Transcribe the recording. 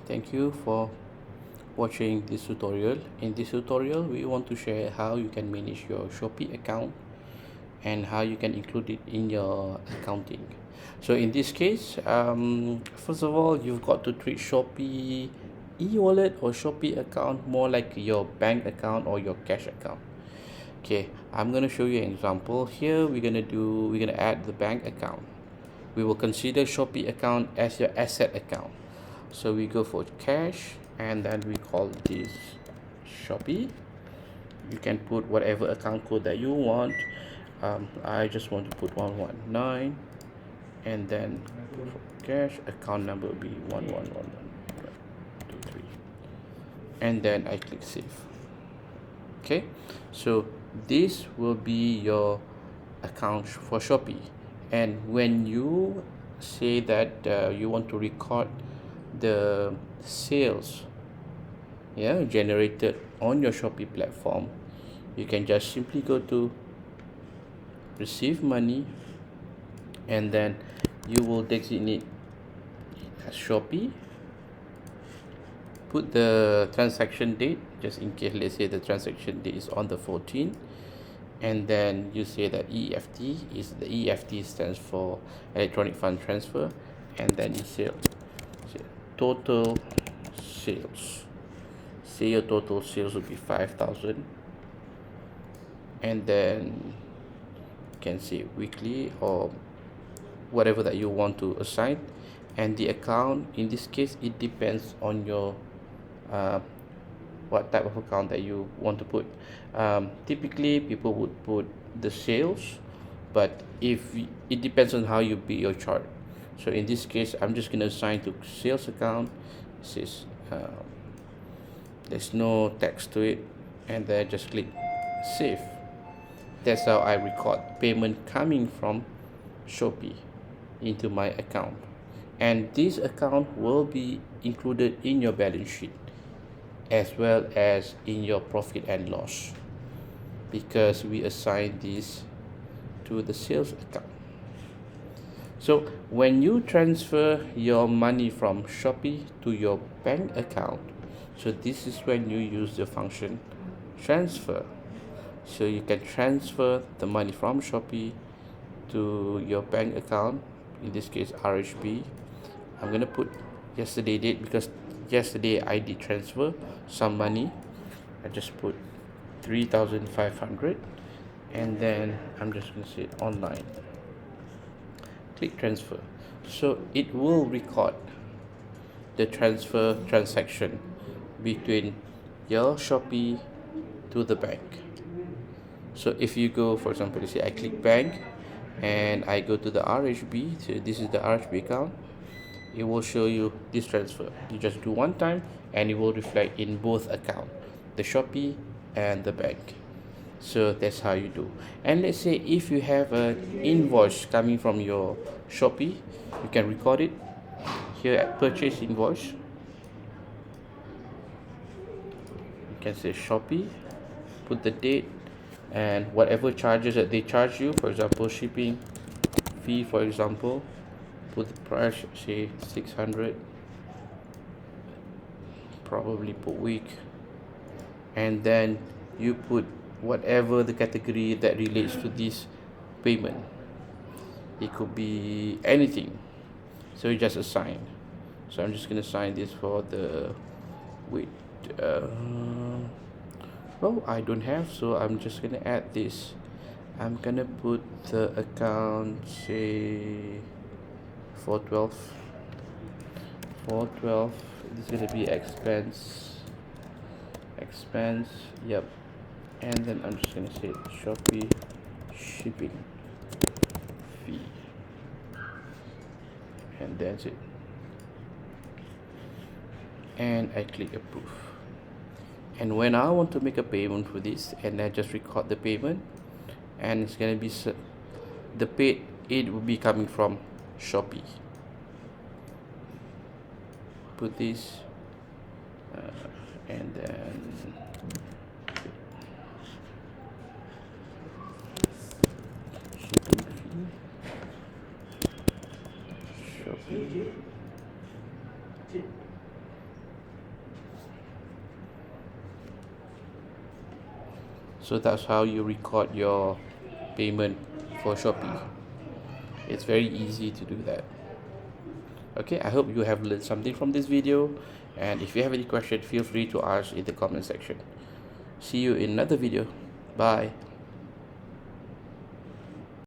Thank you for watching this tutorial. In this tutorial, we want to share how you can manage your Shopee account and how you can include it in your accounting. So in this case, first of all, you've got to treat Shopee e-wallet or Shopee account more like your bank account or your cash account. Okay, I'm going to show you an example. Here we're going to add the bank account. We will consider Shopee account as your asset account. So we go for cash and then we call this Shopee. You can put whatever account code that you want. I just want to put 119, and then for cash account number will be 111123, and then I click save. Okay, so this will be your account for Shopee. And when you say that you want to record the sales generated on your Shopee platform, you can just simply go to receive money, and then you will designate as Shopee, put the transaction date, just in case let's say the transaction date is on the 14th, and then you say that EFT stands for electronic fund transfer, and then you say total sales. Say your total sales will be 5,000, and then you can say weekly or whatever that you want to assign. And the account, in this case, it depends on your what type of account that you want to put. Typically people would put the sales, but if it depends on how you build your chart. So in this case, I'm just going to assign to sales account. This is there's no text to it, and then just click save. That's how I record payment coming from Shopee into my account, and this account will be included in your balance sheet as well as in your profit and loss, because we assign this to the sales account. So when you transfer your money from Shopee to your bank account, so this is when you use the function transfer. So you can transfer the money from Shopee to your bank account, in this case RHB. I'm gonna put yesterday date because yesterday I did transfer some money. I just put 3,500, and then I'm just gonna say online, click transfer. So it will record the transfer transaction between your Shopee to the bank. So if you go, for example, you say I click bank and I go to the RHB, so this is the RHB account, it will show you this transfer. You just do one time and it will reflect in both accounts, the Shopee and the bank. So that's how you do. And let's say if you have an invoice coming from your Shopee, you can record it here at purchase invoice. You can say Shopee, put the date and whatever charges that they charge you, for example shipping fee, for example, put the price, say 600 probably per week, and then you put whatever the category that relates to this payment. It could be anything, so you just assign. So I'm just going to assign this for the well, I don't have, so I'm just going to add this. I'm going to put the account, say 412. This is going to be expense, yep. And then I'm just going to say Shopee shipping fee, and that's it. And I click approve. And when I want to make a payment for this, and I just record the payment, and it's going to be the paid, it will be coming from Shopee. Put this and then shipping fee, Shopee, So that's how you record your payment for Shopee. It's very easy to do that. Okay, I hope you have learned something from this video, and if you have any question, feel free to ask in the comment section. See you in another video. Bye.